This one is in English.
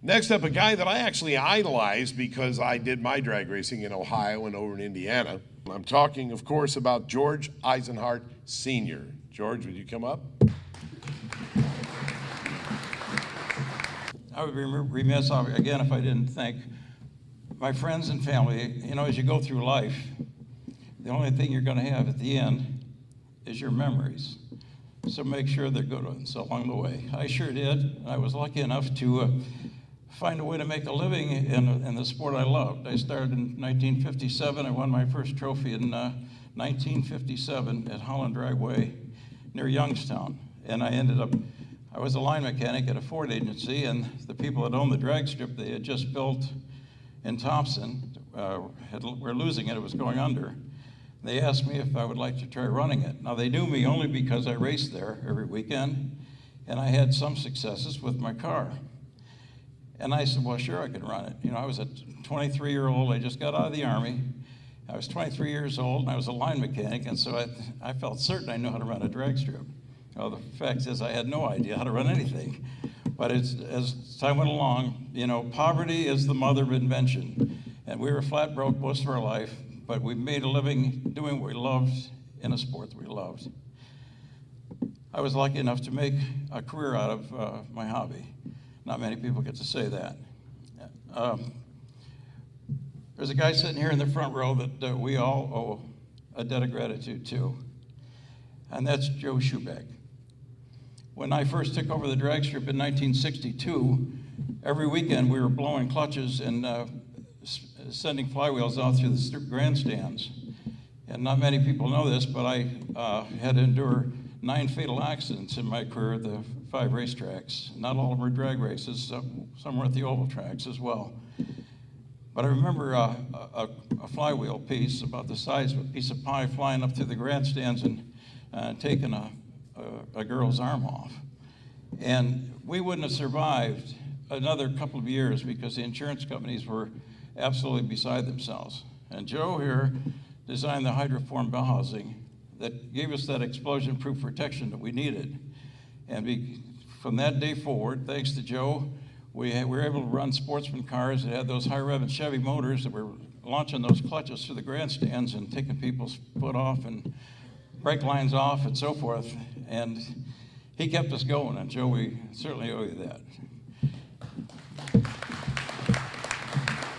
Next up, a guy that I actually idolized because I did my drag racing in Ohio and over in Indiana. I'm talking, of course, about George Eisenhart Sr. George, would you come up? I would be remiss, again, if I didn't thank my friends and family. You know, as you go through life, the only thing you're going to have at the end is your memories. So make sure they're good ones along the way. I sure did. I was lucky enough to find a way to make a living in the sport I loved. I started in 1957. I won my first trophy in 1957 at Holland Dragway near Youngstown. And I was a line mechanic at a Ford agency, and the people that owned the drag strip they had just built in Thompson were losing it. It was going under. They asked me if I would like to try running it. Now, they knew me only because I raced there every weekend, and I had some successes with my car. And I said, well, sure, I could run it. You know, I was a 23-year-old. I just got out of the Army. I was 23 years old, and I was a line mechanic, and so I felt certain I knew how to run a drag strip. Well, the fact is I had no idea how to run anything. But as time went along, you know, poverty is the mother of invention. And we were flat broke most of our life, but we made a living doing what we loved in a sport that we loved. I was lucky enough to make a career out of my hobby. Not many people get to say that. There's a guy sitting here in the front row that we all owe a debt of gratitude to, and that's Joe Schubeck. When I first took over the drag strip in 1962, every weekend we were blowing clutches and sending flywheels out through the grandstands. And not many people know this, but I had to endure 9 fatal accidents in my career at the 5 racetracks. Not all of them were drag races, some were at the oval tracks as well. But I remember a flywheel piece about the size of a piece of pie flying up through the grandstands and taking a girl's arm off. And we wouldn't have survived another couple of years because the insurance companies were absolutely beside themselves. And Joe here designed the hydroform bell housing that gave us that explosion-proof protection that we needed. And from that day forward, thanks to Joe, we were able to run sportsman cars that had those high-rev and Chevy motors that were launching those clutches through the grandstands and taking people's foot off and brake lines off and so forth. And he kept us going, and Joe, we certainly owe you that.